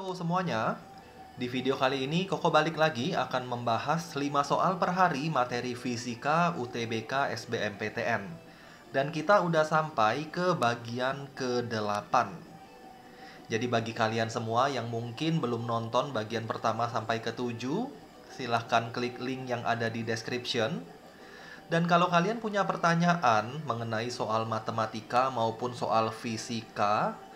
Halo semuanya, di video kali ini Koko balik lagi akan membahas 5 soal per hari materi fisika UTBK SBMPTN. Dan kita udah sampai ke bagian ke-8. Jadi bagi kalian semua yang mungkin belum nonton bagian pertama sampai ke-7, silahkan klik link yang ada di description. Dan kalau kalian punya pertanyaan mengenai soal matematika maupun soal fisika,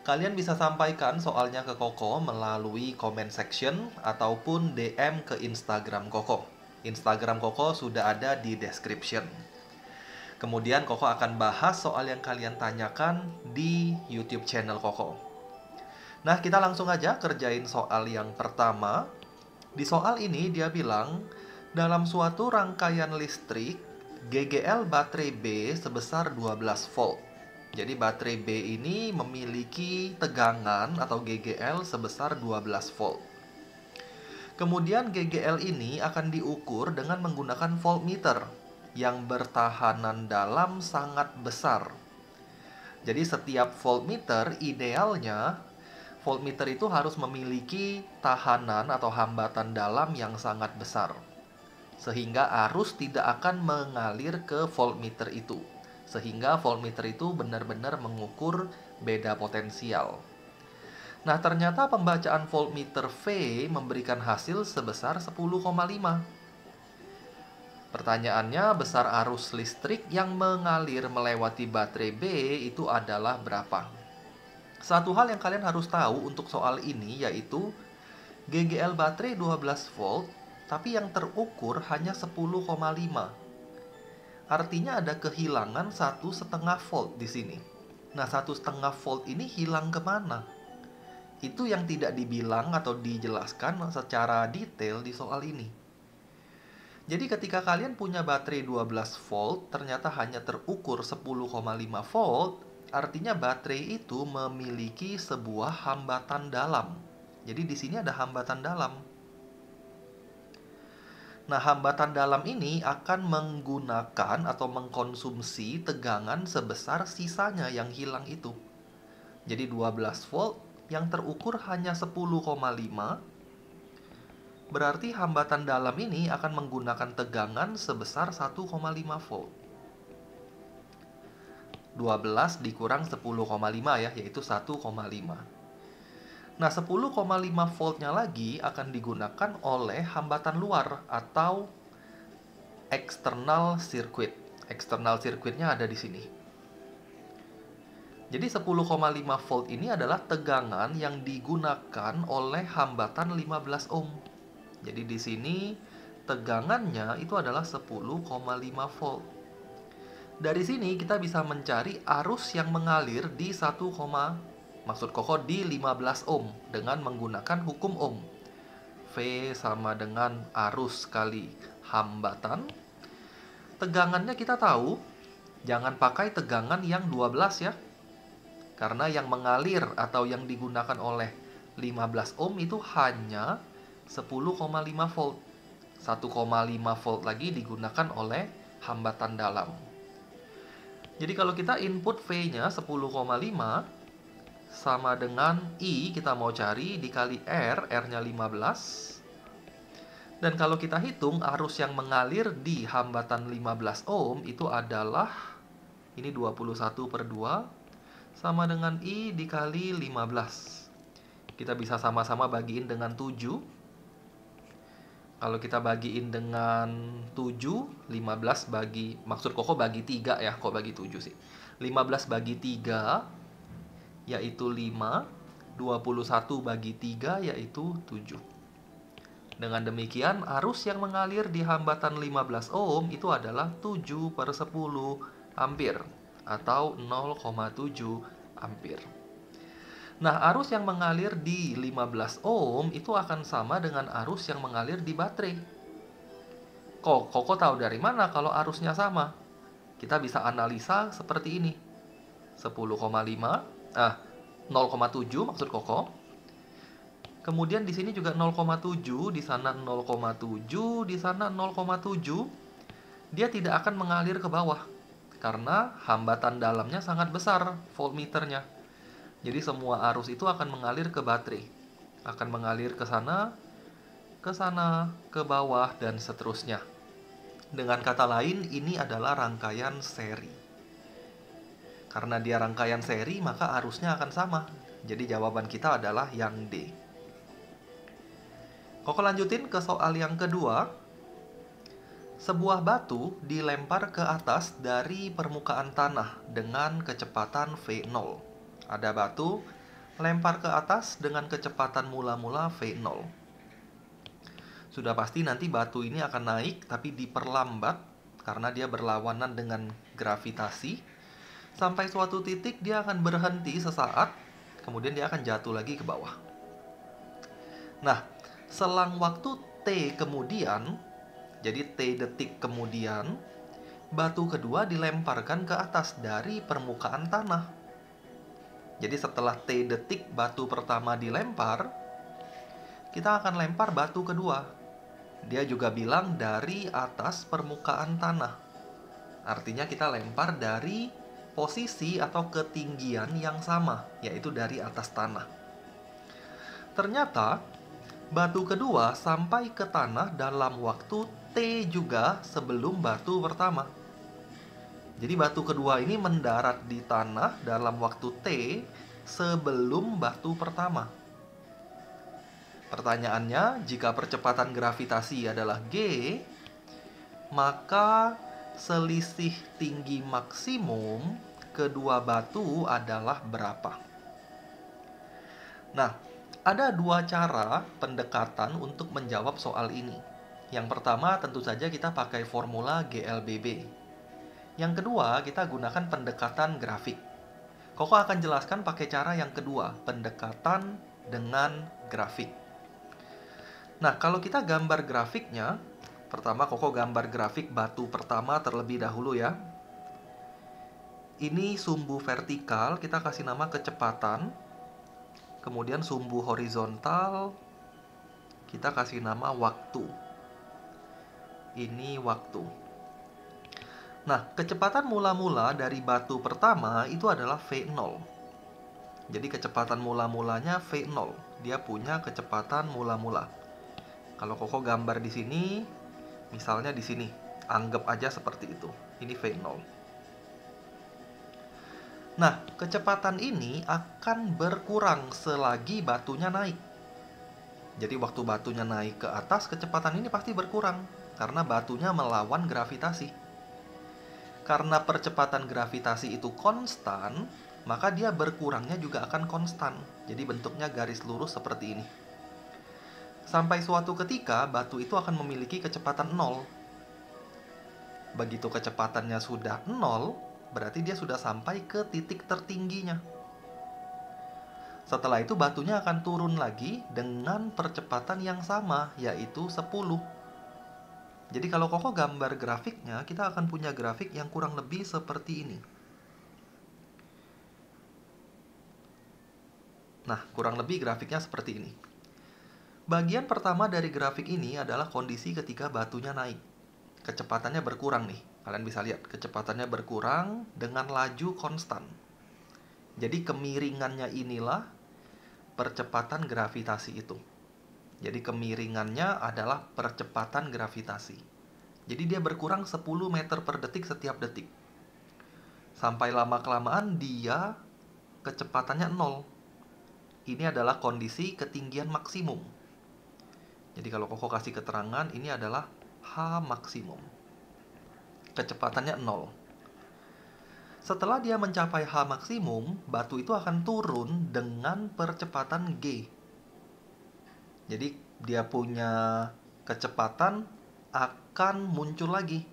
kalian bisa sampaikan soalnya ke Koko melalui comment section ataupun DM ke Instagram Koko. Instagram Koko sudah ada di description. Kemudian Koko akan bahas soal yang kalian tanyakan di YouTube channel Koko. Nah, kita langsung aja kerjain soal yang pertama. Di soal ini dia bilang, dalam suatu rangkaian listrik, GGL baterai B sebesar 12 volt. Jadi baterai B ini memiliki tegangan atau GGL sebesar 12 volt. Kemudian GGL ini akan diukur dengan menggunakan voltmeter yang bertahanan dalam sangat besar. Jadi setiap voltmeter idealnya voltmeter itu harus memiliki tahanan atau hambatan dalam yang sangat besar. Sehingga arus tidak akan mengalir ke voltmeter itu. Sehingga voltmeter itu benar-benar mengukur beda potensial. Nah, ternyata pembacaan voltmeter V memberikan hasil sebesar 10,5. Pertanyaannya, besar arus listrik yang mengalir melewati baterai B itu adalah berapa? Satu hal yang kalian harus tahu untuk soal ini yaitu GGL baterai 12 volt, tapi yang terukur hanya 10,5. Artinya ada kehilangan 1,5 volt di sini. Nah, 1,5 volt ini hilang kemana? Itu yang tidak dibilang atau dijelaskan secara detail di soal ini. Jadi ketika kalian punya baterai 12 volt, ternyata hanya terukur 10,5 volt, artinya baterai itu memiliki sebuah hambatan dalam. Jadi di sini ada hambatan dalam. Nah, hambatan dalam ini akan menggunakan atau mengkonsumsi tegangan sebesar sisanya yang hilang itu. Jadi 12 volt yang terukur hanya 10,5. Berarti hambatan dalam ini akan menggunakan tegangan sebesar 1,5 volt. 12 dikurang 10,5 ya, yaitu 1,5. Nah, 10,5 voltnya lagi akan digunakan oleh hambatan luar atau external circuit. External circuitnya ada di sini. Jadi 10,5 volt ini adalah tegangan yang digunakan oleh hambatan 15 ohm. Jadi di sini tegangannya itu adalah 10,5 volt. Dari sini kita bisa mencari arus yang mengalir di 1, maksud Koko di 15 ohm dengan menggunakan hukum ohm. V sama dengan arus kali hambatan. Tegangannya kita tahu, jangan pakai tegangan yang 12 ya. Karena yang mengalir atau yang digunakan oleh 15 ohm itu hanya 10,5 volt. 1,5 volt lagi digunakan oleh hambatan dalam. Jadi kalau kita input V-nya 10,5 sama dengan I kita mau cari dikali R, R-nya 15. Dan kalau kita hitung arus yang mengalir di hambatan 15 ohm itu adalah ini 21/2 sama dengan I dikali 15. Kita bisa sama-sama bagiin dengan 7. Kalau kita bagiin dengan 7, 15 bagi, maksud Koko bagi 3 ya, kok bagi 7 sih. 15 bagi 3 yaitu 5, 21 bagi 3 yaitu 7. Dengan demikian, arus yang mengalir di hambatan 15 ohm itu adalah 7/10 ampere atau 0,7 ampere. Nah, arus yang mengalir di 15 ohm itu akan sama dengan arus yang mengalir di baterai. Koko tahu dari mana kalau arusnya sama? Kita bisa analisa seperti ini. 0,7 maksud Koko. Kemudian di sini juga 0,7, di sana 0,7, di sana 0,7. Dia tidak akan mengalir ke bawah karena hambatan dalamnya sangat besar voltmeternya. Jadi semua arus itu akan mengalir ke baterai. akan mengalir ke sana, ke bawah, dan seterusnya. Dengan kata lain, ini adalah rangkaian seri. Karena dia rangkaian seri, maka arusnya akan sama. Jadi jawaban kita adalah yang D. Koko lanjutin ke soal yang kedua. Sebuah batu dilempar ke atas dari permukaan tanah dengan kecepatan V0. Ada batu lempar ke atas dengan kecepatan mula-mula V0. Sudah pasti nanti batu ini akan naik tapi diperlambat karena dia berlawanan dengan gravitasi. Sampai suatu titik dia akan berhenti sesaat, kemudian dia akan jatuh lagi ke bawah. Nah, selang waktu T kemudian, jadi T detik kemudian, batu kedua dilemparkan ke atas dari permukaan tanah. Jadi setelah T detik batu pertama dilempar, kita akan lempar batu kedua. Dia juga bilang dari atas permukaan tanah. Artinya kita lempar dari posisi atau ketinggian yang sama, yaitu dari atas tanah. Ternyata batu kedua sampai ke tanah dalam waktu T juga sebelum batu pertama. Jadi batu kedua ini mendarat di tanah dalam waktu T sebelum batu pertama. Pertanyaannya, jika percepatan gravitasi adalah G, maka selisih tinggi maksimum kedua batu adalah berapa? Nah, ada dua cara pendekatan untuk menjawab soal ini. Yang pertama, tentu saja kita pakai formula GLBB. Yang kedua, kita gunakan pendekatan grafik. Koko akan jelaskan pakai cara yang kedua, pendekatan dengan grafik. Nah, kalau kita gambar grafiknya, pertama Koko gambar grafik batu pertama terlebih dahulu ya. Ini sumbu vertikal, kita kasih nama kecepatan. Kemudian sumbu horizontal, kita kasih nama waktu. Ini waktu. Nah, kecepatan mula-mula dari batu pertama itu adalah V0. Jadi kecepatan mula-mulanya V0. Dia punya kecepatan mula-mula. Kalau Koko gambar di sini, misalnya di sini, anggap aja seperti itu. Ini V0. Nah, kecepatan ini akan berkurang selagi batunya naik. Jadi waktu batunya naik ke atas, kecepatan ini pasti berkurang karena batunya melawan gravitasi. Karena percepatan gravitasi itu konstan, maka dia berkurangnya juga akan konstan. Jadi bentuknya garis lurus seperti ini. Sampai suatu ketika, batu itu akan memiliki kecepatan 0. Begitu kecepatannya sudah 0, berarti dia sudah sampai ke titik tertingginya. Setelah itu batunya akan turun lagi dengan percepatan yang sama, yaitu 10. Jadi kalau Koko gambar grafiknya, kita akan punya grafik yang kurang lebih seperti ini. Nah, kurang lebih grafiknya seperti ini. Bagian pertama dari grafik ini adalah kondisi ketika batunya naik. Kecepatannya berkurang nih. Kalian bisa lihat, kecepatannya berkurang dengan laju konstan. Jadi kemiringannya inilah percepatan gravitasi itu. Jadi kemiringannya adalah percepatan gravitasi. Jadi dia berkurang 10 meter per detik setiap detik. Sampai lama-kelamaan dia kecepatannya 0. Ini adalah kondisi ketinggian maksimum. Jadi kalau Koko kasih keterangan, ini adalah H maksimum. Kecepatannya 0. Setelah dia mencapai H maksimum, batu itu akan turun dengan percepatan G. Jadi dia punya kecepatan akan muncul lagi.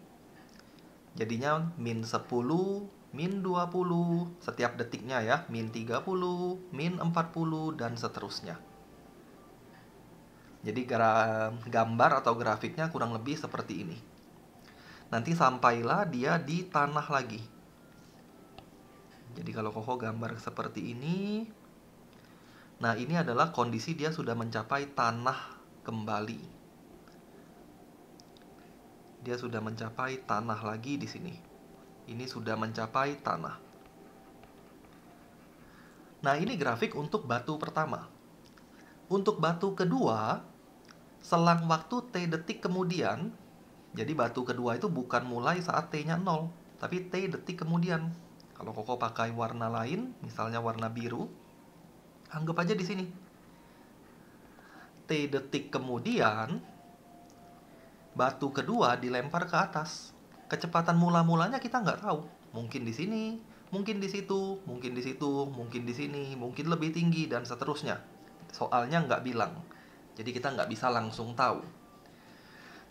Jadinya min 10, min 20, setiap detiknya ya, min 30, min 40, dan seterusnya. Jadi gambar atau grafiknya kurang lebih seperti ini. Nanti sampailah dia di tanah lagi. Jadi kalau Koko gambar seperti ini, nah ini adalah kondisi dia sudah mencapai tanah kembali. Dia sudah mencapai tanah lagi di sini. Ini sudah mencapai tanah. Nah ini grafik untuk batu pertama. Untuk batu kedua, selang waktu T detik kemudian, jadi batu kedua itu bukan mulai saat T-nya 0, tapi T detik kemudian. Kalau Koko pakai warna lain, misalnya warna biru, anggap aja di sini. T detik kemudian, batu kedua dilempar ke atas. Kecepatan mula-mulanya kita nggak tahu. Mungkin di sini, mungkin di situ, mungkin di situ, mungkin di sini, mungkin lebih tinggi, dan seterusnya. Soalnya nggak bilang. Jadi kita nggak bisa langsung tahu.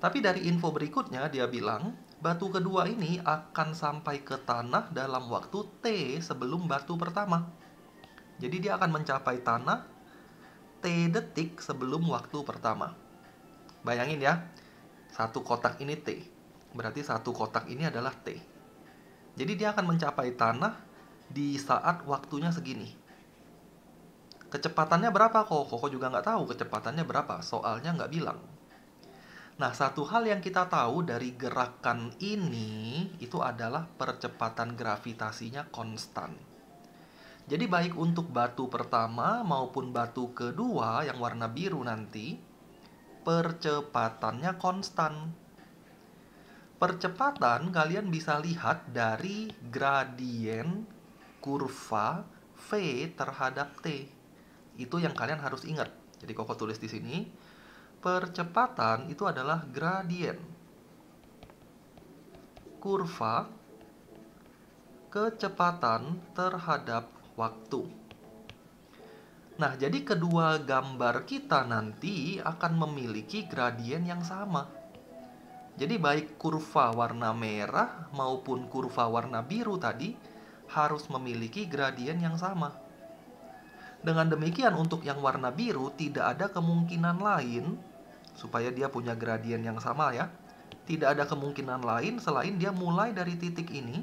Tapi dari info berikutnya dia bilang, batu kedua ini akan sampai ke tanah dalam waktu T sebelum batu pertama. Jadi dia akan mencapai tanah T detik sebelum waktu pertama. Bayangin ya, satu kotak ini T. Berarti satu kotak ini adalah T. Jadi dia akan mencapai tanah di saat waktunya segini. Kecepatannya berapa kok? Koko juga nggak tahu kecepatannya berapa, soalnya nggak bilang. Nah, satu hal yang kita tahu dari gerakan ini itu adalah percepatan gravitasinya konstan. Jadi baik untuk batu pertama maupun batu kedua yang warna biru nanti, percepatannya konstan. Percepatan kalian bisa lihat dari gradien kurva V terhadap T. Itu yang kalian harus ingat. Jadi Koko tulis di sini, percepatan itu adalah gradien kurva kecepatan terhadap waktu. Nah, jadi kedua gambar kita nanti akan memiliki gradien yang sama. Jadi baik kurva warna merah maupun kurva warna biru tadi harus memiliki gradien yang sama. Dengan demikian untuk yang warna biru tidak ada kemungkinan lain supaya dia punya gradien yang sama ya. Tidak ada kemungkinan lain selain dia mulai dari titik ini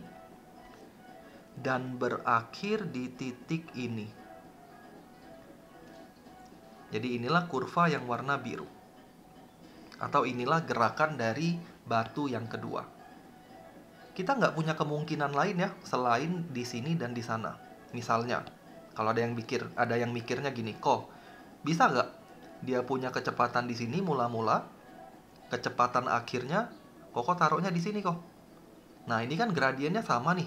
dan berakhir di titik ini. Jadi inilah kurva yang warna biru. Atau inilah gerakan dari batu yang kedua. Kita nggak punya kemungkinan lain ya selain di sini dan di sana. Misalnya, kalau ada yang mikirnya gini, kok bisa nggak dia punya kecepatan di sini mula-mula, kecepatan akhirnya Koko taruhnya di sini kok. Nah ini kan gradiennya sama nih.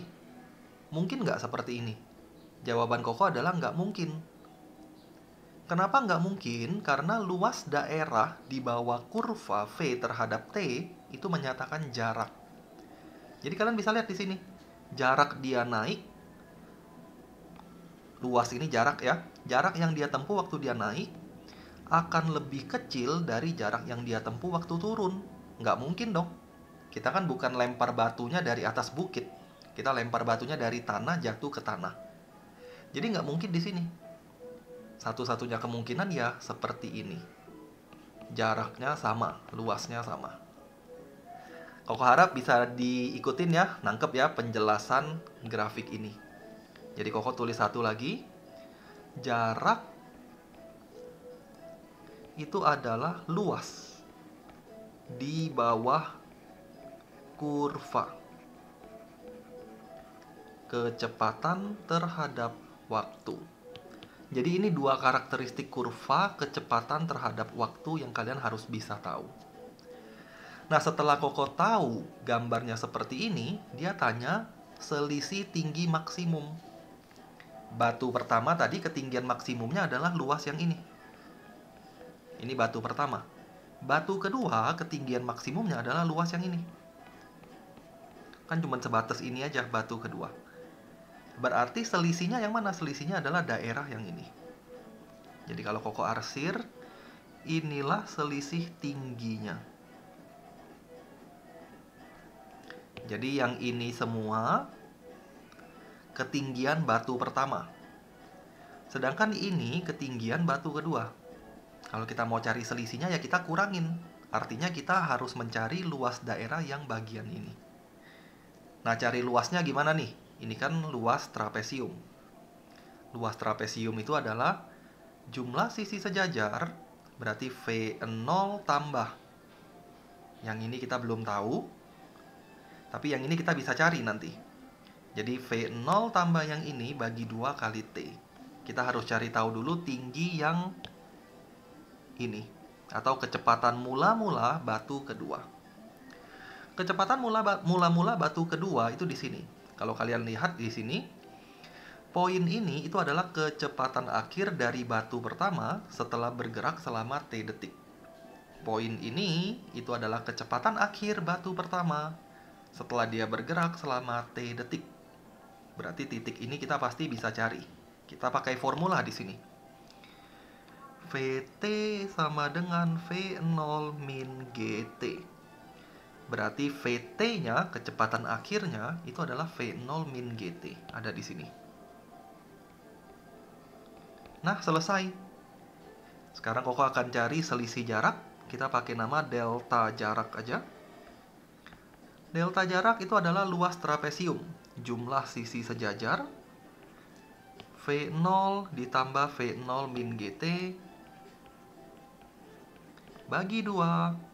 Mungkin nggak seperti ini? Jawaban Koko adalah nggak mungkin. Kenapa nggak mungkin? Karena luas daerah di bawah kurva V terhadap T itu menyatakan jarak. Jadi kalian bisa lihat di sini, jarak dia naik. Luas ini jarak ya. Jarak yang dia tempuh waktu dia naik akan lebih kecil dari jarak yang dia tempuh waktu turun. Nggak mungkin dong. Kita kan bukan lempar batunya dari atas bukit. Kita lempar batunya dari tanah jatuh ke tanah. Jadi nggak mungkin di sini. Satu-satunya kemungkinan ya seperti ini. Jaraknya sama, luasnya sama. Koko harap bisa diikutin ya, nangkep ya penjelasan grafik ini. Jadi Koko tulis satu lagi. Jarak itu adalah luas di bawah kurva kecepatan terhadap waktu. Jadi ini dua karakteristik kurva kecepatan terhadap waktu yang kalian harus bisa tahu. Nah, setelah Koko tahu gambarnya seperti ini, dia tanya selisih tinggi maksimum. Batu pertama tadi ketinggian maksimumnya adalah luas yang ini. Ini batu pertama. Batu kedua ketinggian maksimumnya adalah luas yang ini. Kan cuma sebatas ini aja batu kedua. Berarti selisihnya yang mana? Selisihnya adalah daerah yang ini. Jadi kalau Koko arsir, inilah selisih tingginya. Jadi yang ini semua ketinggian batu pertama. Sedangkan ini ketinggian batu kedua. Kalau kita mau cari selisihnya ya kita kurangin. Artinya kita harus mencari luas daerah yang bagian ini. Nah, cari luasnya gimana nih? Ini kan luas trapesium. Luas trapesium itu adalah jumlah sisi sejajar, berarti V0 tambah. Yang ini kita belum tahu, tapi yang ini kita bisa cari nanti. Jadi V0 tambah yang ini bagi 2 kali T. Kita harus cari tahu dulu tinggi yang ini, atau kecepatan mula-mula batu kedua. Kecepatan mula-mula batu kedua itu di sini. Kalau kalian lihat di sini, poin ini itu adalah kecepatan akhir dari batu pertama setelah bergerak selama T detik. Poin ini itu adalah kecepatan akhir batu pertama setelah dia bergerak selama T detik. Berarti titik ini kita pasti bisa cari. Kita pakai formula di sini. Vt sama dengan V0 min Gt. Berarti Vt-nya, kecepatan akhirnya, itu adalah V0 min Gt. Ada di sini. Nah, selesai. Sekarang Koko akan cari selisih jarak. Kita pakai nama delta jarak aja. Delta jarak itu adalah luas trapesium. Jumlah sisi sejajar. V0 ditambah V0 min Gt. Bagi 2.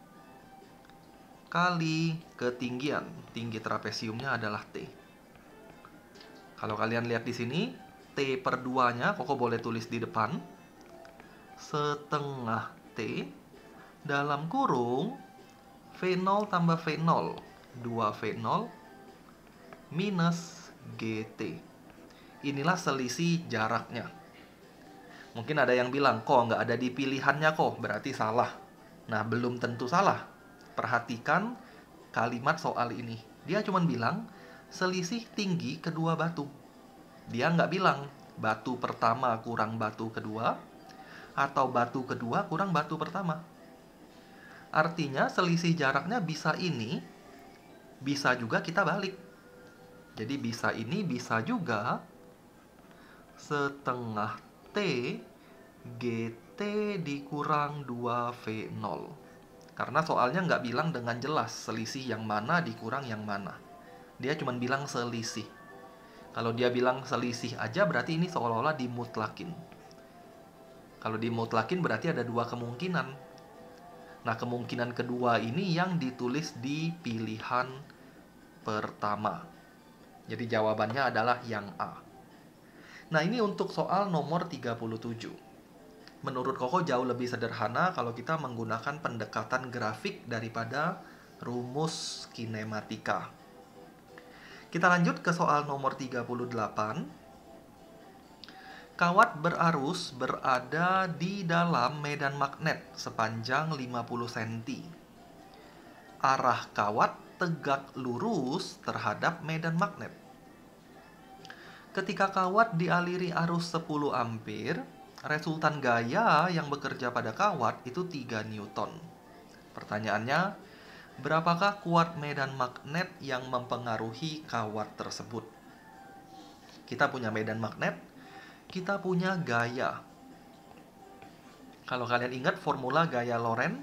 Kali ketinggian. Tinggi trapesiumnya adalah T. Kalau kalian lihat di sini, T per 2-nya Koko boleh tulis di depan. Setengah T dalam kurung V0 tambah V0. 2V0 minus GT. Inilah selisih jaraknya. Mungkin ada yang bilang, kok nggak ada di pilihannya kok, berarti salah. Nah, belum tentu salah. Perhatikan kalimat soal ini. Dia cuma bilang selisih tinggi kedua batu. Dia nggak bilang batu pertama kurang batu kedua atau batu kedua kurang batu pertama. Artinya selisih jaraknya bisa ini, bisa juga kita balik. Jadi bisa ini, bisa juga setengah T GT dikurang 2V0. Karena soalnya nggak bilang dengan jelas selisih yang mana dikurang yang mana. Dia cuma bilang selisih. Kalau dia bilang selisih aja berarti ini seolah-olah dimutlakin. Kalau dimutlakin berarti ada dua kemungkinan. Nah, kemungkinan kedua ini yang ditulis di pilihan pertama. Jadi jawabannya adalah yang A. Nah, ini untuk soal nomor 37. Menurut Koko jauh lebih sederhana kalau kita menggunakan pendekatan grafik daripada rumus kinematika. Kita lanjut ke soal nomor 38. Kawat berarus berada di dalam medan magnet sepanjang 50 cm. Arah kawat tegak lurus terhadap medan magnet. Ketika kawat dialiri arus 10 ampere, resultan gaya yang bekerja pada kawat itu 3 Newton. Pertanyaannya, berapakah kuat medan magnet yang mempengaruhi kawat tersebut? Kita punya medan magnet, kita punya gaya. Kalau kalian ingat formula gaya Lorentz,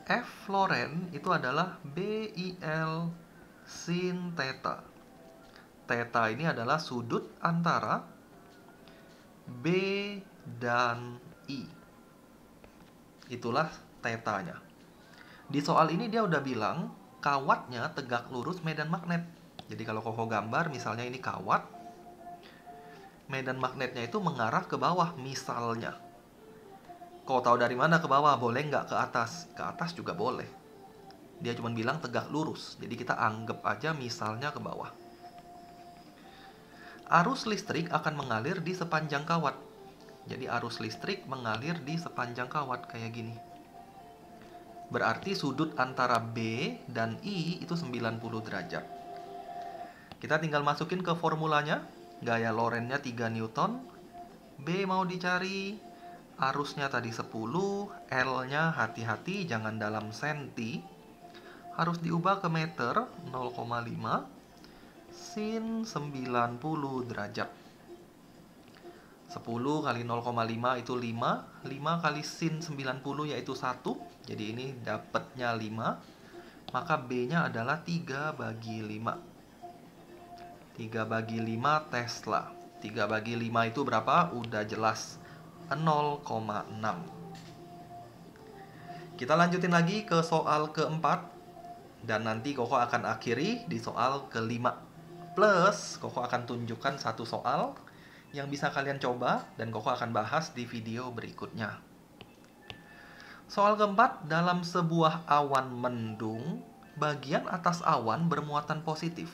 F Lorentz itu adalah BIL sin theta. Theta ini adalah sudut antara B dan I. Itulah tetanya. Di soal ini dia udah bilang kawatnya tegak lurus medan magnet. Jadi kalau Koko gambar misalnya ini kawat, medan magnetnya itu mengarah ke bawah misalnya. Kau tahu dari mana ke bawah? Boleh nggak ke atas? Ke atas juga boleh. Dia cuma bilang tegak lurus. Jadi kita anggap aja misalnya ke bawah. Arus listrik akan mengalir di sepanjang kawat. Jadi arus listrik mengalir di sepanjang kawat kayak gini. Berarti sudut antara B dan I itu 90 derajat. Kita tinggal masukin ke formulanya. Gaya Lorentz-nya 3 Newton. B mau dicari. Arusnya tadi 10. L-nya hati-hati jangan dalam senti. Harus diubah ke meter 0,5. Sin 90 derajat. 10 kali 0,5 itu 5. 5 kali sin 90 yaitu 1. Jadi ini dapatnya 5. Maka B-nya adalah 3/5. 3/5 Tesla. 3/5 itu berapa? Udah jelas. 0,6. Kita lanjutin lagi ke soal keempat. Dan nanti Koko akan akhiri di soal kelima. Plus, Koko akan tunjukkan satu soal yang bisa kalian coba dan Koko akan bahas di video berikutnya. Soal keempat, dalam sebuah awan mendung, bagian atas awan bermuatan positif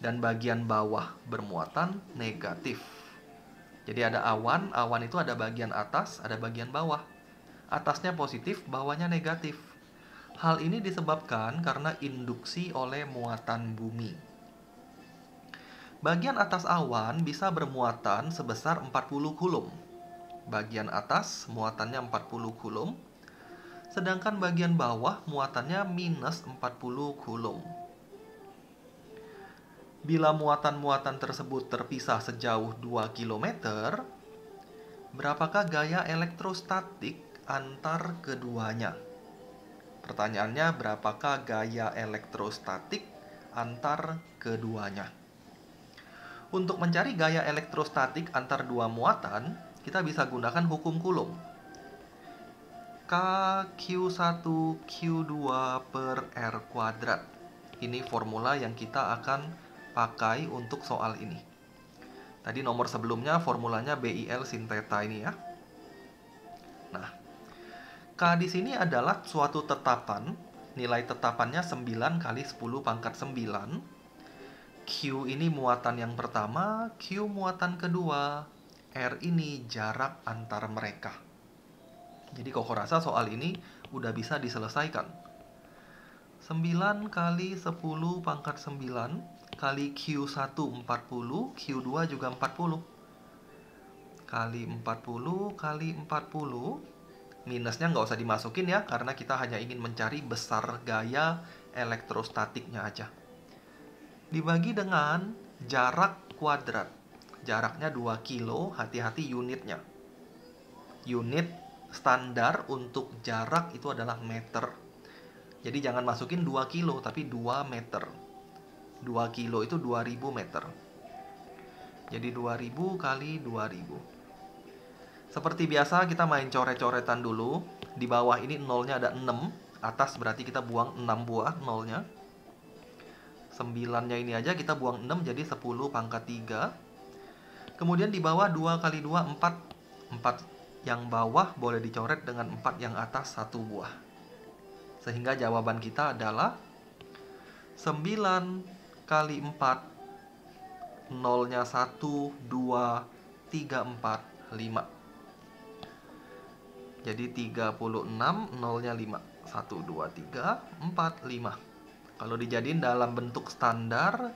dan bagian bawah bermuatan negatif. Jadi ada awan, awan itu ada bagian atas, ada bagian bawah. Atasnya positif, bawahnya negatif. Hal ini disebabkan karena induksi oleh muatan bumi. Bagian atas awan bisa bermuatan sebesar 40 kulum. Bagian atas muatannya 40 kulum, sedangkan bagian bawah muatannya minus 40 kulum. Bila muatan-muatan tersebut terpisah sejauh 2 km, berapakah gaya elektrostatik antar keduanya? Pertanyaannya, berapakah gaya elektrostatik antar keduanya? Untuk mencari gaya elektrostatik antar dua muatan, kita bisa gunakan hukum Coulomb. K Q1 Q2 per R kuadrat. Ini formula yang kita akan pakai untuk soal ini. Tadi nomor sebelumnya formulanya BIL sin theta ini ya. Nah, K di sini adalah suatu tetapan, nilai tetapannya 9 kali 10 pangkat 9. Q ini muatan yang pertama, Q muatan kedua, R ini jarak antar mereka. Jadi Koko rasa soal ini udah bisa diselesaikan. 9 kali 10 pangkat 9 kali Q1 40, Q2 juga 40. Kali 40 kali 40, minusnya nggak usah dimasukin ya, karena kita hanya ingin mencari besar gaya elektrostatiknya aja. Dibagi dengan jarak kuadrat. Jaraknya 2 kilo, hati-hati unitnya. Unit standar untuk jarak itu adalah meter. Jadi jangan masukin 2 kilo, tapi 2 meter. 2 kilo itu 2000 meter. Jadi 2000 kali 2000. Seperti biasa kita main coret-coretan dulu. Di bawah ini nolnya ada 6. Atas berarti kita buang 6 buah nolnya. 9-nya ini aja kita buang 6, jadi 10 pangkat 3. Kemudian di bawah 2 kali 2, 4. 4 yang bawah boleh dicoret dengan 4 yang atas 1 buah. Sehingga jawaban kita adalah 9 kali 4. Nolnya 1, 2, 3, 4, 5. Jadi 36, nolnya 5. 1, 2, 3, 4, 5. Kalau dijadiin dalam bentuk standar,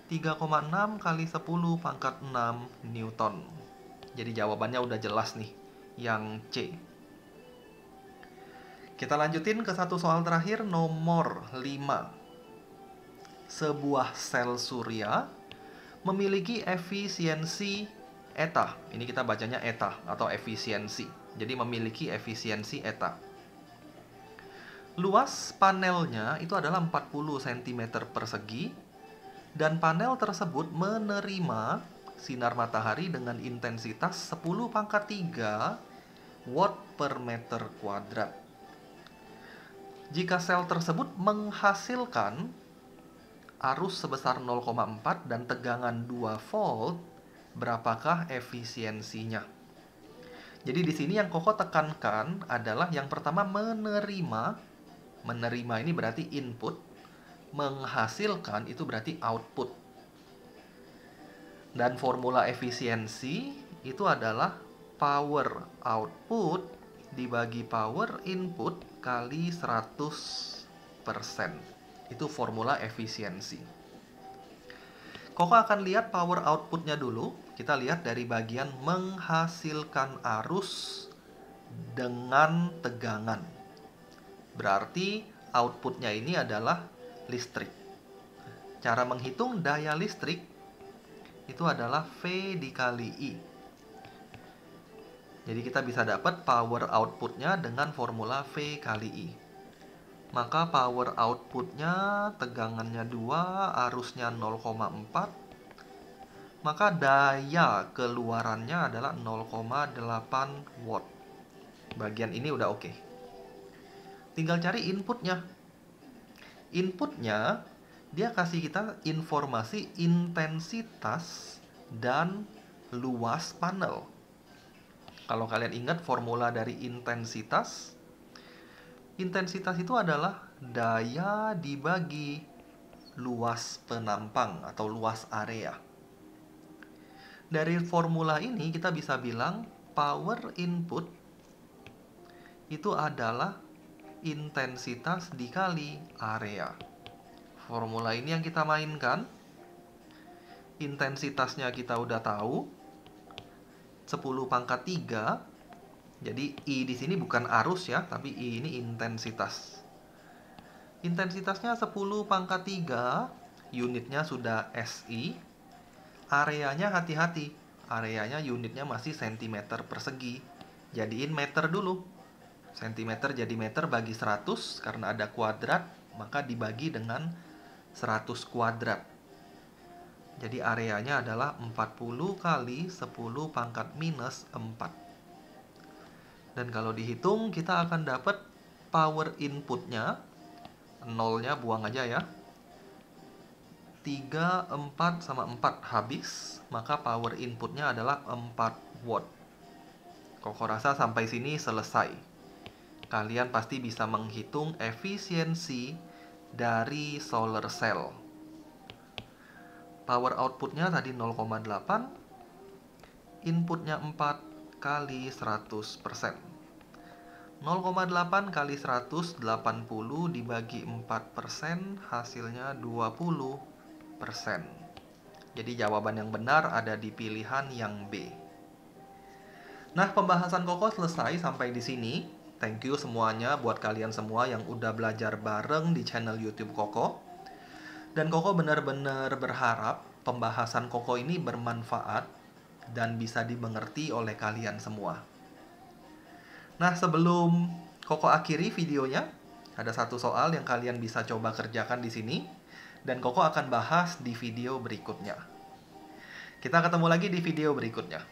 3,6 kali 10 pangkat 6 Newton. Jadi jawabannya udah jelas nih, yang C. Kita lanjutin ke satu soal terakhir, nomor 5. Sebuah sel surya memiliki efisiensi eta. Ini kita bacanya eta atau efisiensi. Jadi memiliki efisiensi eta. Luas panelnya itu adalah 40 cm persegi, dan panel tersebut menerima sinar matahari dengan intensitas 10 pangkat 3 watt per meter kuadrat. Jika sel tersebut menghasilkan arus sebesar 0,4 dan tegangan 2 volt, berapakah efisiensinya? Jadi di sini yang Koko tekankan adalah yang pertama menerima. Menerima ini berarti input, menghasilkan itu berarti output. Dan formula efisiensi itu adalah power output dibagi power input kali 100%. Itu formula efisiensi. Koko akan lihat power outputnya dulu. Kita lihat dari bagian menghasilkan arus dengan tegangan. Berarti outputnya ini adalah listrik. Cara menghitung daya listrik itu adalah V dikali I. Jadi kita bisa dapat power outputnya dengan formula V kali I. Maka power outputnya tegangannya 2, arusnya 0,4. Maka daya keluarannya adalah 0,8 watt. Bagian ini udah oke. Tinggal cari inputnya. Inputnya, dia kasih kita informasi intensitas dan luas panel. Kalau kalian ingat formula dari intensitas, intensitas itu adalah daya dibagi luas penampang atau luas area. Dari formula ini kita bisa bilang power input itu adalah intensitas dikali area. Formula ini yang kita mainkan. Intensitasnya kita udah tahu, 10 pangkat 3. Jadi I di sini bukan arus ya, tapi I ini intensitas. Intensitasnya 10 pangkat 3, unitnya sudah SI. Areanya hati-hati, areanya unitnya masih cm persegi. Jadiin meter dulu. Cm jadi meter bagi 100, karena ada kuadrat, maka dibagi dengan 100 kuadrat. Jadi areanya adalah 40 kali 10 pangkat minus 4. Dan kalau dihitung kita akan dapat power inputnya, nolnya buang aja ya. 3, 4 sama 4 habis, maka power inputnya adalah 4 watt. Koko rasa sampai sini selesai. Kalian pasti bisa menghitung efisiensi dari solar cell. Power outputnya tadi 0,8, inputnya 4 kali 100%. 0,8 kali 100, 80 dibagi 4%, hasilnya 20%. Jadi jawaban yang benar ada di pilihan yang B. Nah, pembahasan Koko selesai sampai di sini. Thank you semuanya buat kalian semua yang udah belajar bareng di channel YouTube Koko. Dan Koko benar-benar berharap pembahasan Koko ini bermanfaat dan bisa dimengerti oleh kalian semua. Nah, sebelum Koko akhiri videonya, ada satu soal yang kalian bisa coba kerjakan di sini, dan Koko akan bahas di video berikutnya. Kita ketemu lagi di video berikutnya.